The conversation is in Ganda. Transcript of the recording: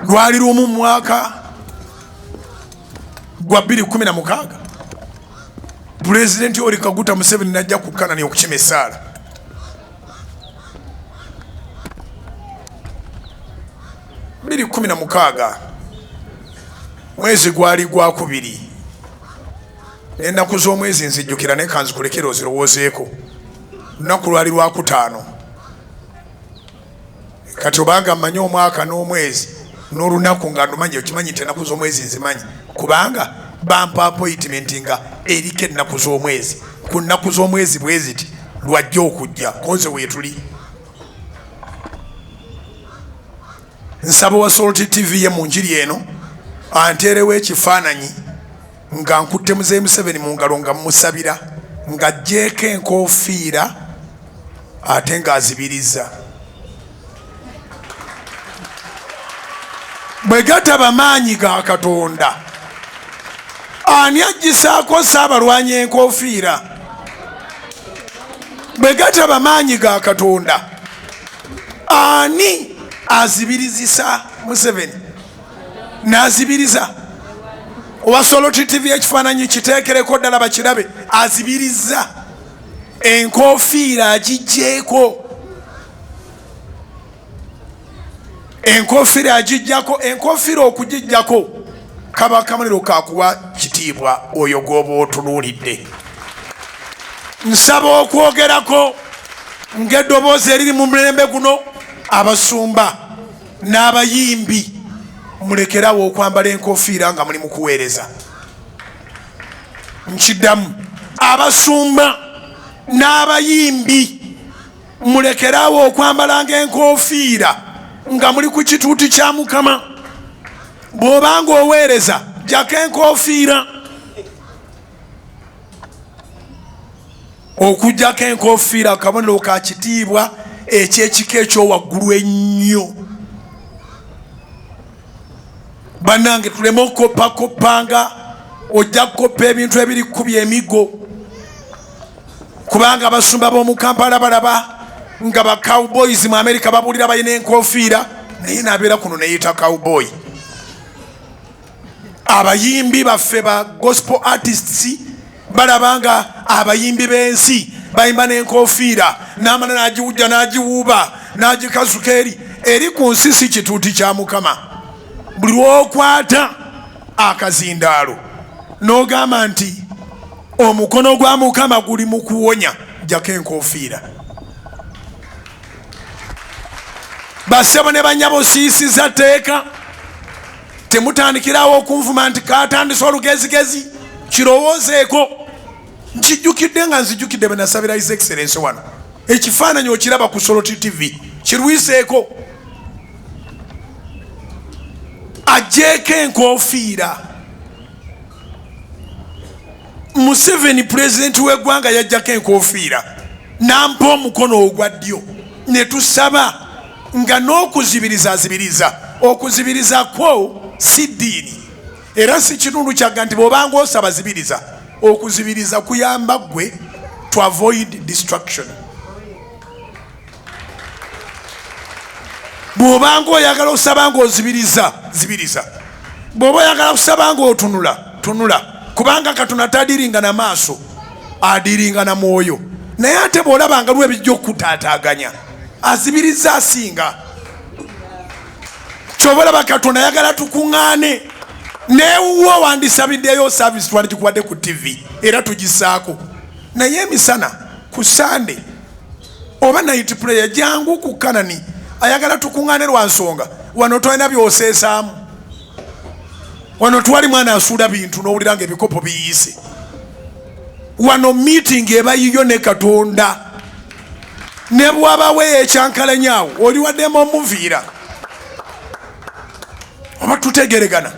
lwali lumu mwaka gwa 2016 Pulezidenti Yoweri Kaguta Museveni najja ku Kanani okukima essaala. Biri 16 mwezi gwali gwa kubiri. Ennaku z'omwezi nzijjukira ne kanzikulekera ozirowoozeeko. Lunaku lwali lwa kutaano. Kati obanga mmanyi omwaka n'omwezi n'olunaku nga ndumanyi okimanyi nti ennaku z'omwezi nzimanyi kubanga bampa appointment nga eriko ennaku z'omwezi ku nnaku z'omwezi bwe ziti lwajja okujja konze weetuli. Nsaba wa Salt TV ye mu njiri eno anteerewo ekifaananyi nga nkutte Muzeeyi Museveni mu ngalo nga mmusabira ng'aggyeeko enkoofiira ate ng'azibiriza. Bwe gataba maanyi ga Katonda ani aggisaako Ssaabalwanyi enkoofiira? Bwe gataba maanyi ga Katonda ani azibirizisa Museveni? N'azibiriza. Owa Salt TV ekifaananyi kiteekereko ddala bakirabe. Azibiriza enkoofiira agiggyeeko. Enkoofiira agiggyako. Enkoofiira okugiggyako kaba kamaliro kakuwa kitiibwa oyo gw'oba otunuulidde. Nsaba okwogerako ng'eddoboozi eriri mu mulembe guno Abasumba n'abayimbi mulekerawo okwambala enkoofiira nga muli mu kuweereza. Nkiddamu, Abasumba n'abayimbi mulekerawo okwambalanga enkoofiira nga muli ku kituuti kya Mukama. Bw'obanga oweereza jjako enkoofiira. Okuggyako enkoofiira kabonero ka kitiibwa eky'ekika ekyowaggulu ennyo. Bannange tuleme okkoppanga ojja kukoppa ebintu ebiri kkubya emigo kubanga Abasumba b'omu Kampala balaba nga ba cowboys mu America babulira balina enkoofiira naye n'abeera kuno neeyita cowboy. Abayimbi baffe ba gospel artists balaba nga abayimbi b'ensi bayimba n'enkoofiira n'amana n'agiwujja n'agiwuuba n'agikasuka eri ku nsi si kituuti kya Mukama. Buli lw'okwata akazindaalo n'ogamba nti omukono gwa Mukama guli mu kuwonya, jjako enkoofiira. Bassebo ne bannyabo siisiza tteeka. Temutandikirawo okunvuma nti kaatandise olugezigezi. Kirowoozeeko. Nkijjukidde nga nzijjukidde bwe nasabira His Excellency wano. Ekifaananyi okiraba ku Salt TV. Kirwiseeko. Aggyeeko enkoofiira. Museveni pulezidenti w'eggwanga yaggyako enkoofiira n'ampa omukono ogwa ddyo ne tusaba nga n'okuzibiriza azibiriza. Okuzibiriza kwo si ddiini era si kitundu kyagga nti bw'obanga osaba zibiriza. Okuzibiriza kuyamba ggwe to avoid distraction. Bw'obanga oyagala osaba ng'ozibiriza zibiriza. Bw'oba oyagala kusaba ng'otunula tunula kubanga Katonda tadiringa na maaso adiringa na mwoyo. Naye ate bw'olaba nga lw'ebijja okukutaataaganya azibiriza asinga. Ky'oba olaba Katonda ayagala tukuŋŋaane neewuwo wandisabiddeyo service twandikikuwadde ku TV era tugisaako. Naye emisana ku Sunday oba night prayer jangu ku Kanani ayagala tukuŋŋaane lwa nsonga wano tolina by'oseesaamu. Wano twali mwana asuula bintu n'owulira ng'ebikopo biyise. Wano meeting eba yiyo ne Katonda. Ne bw'abawo ekyankalanyaawo oli waddemu omuviira. Oba tutegeregana.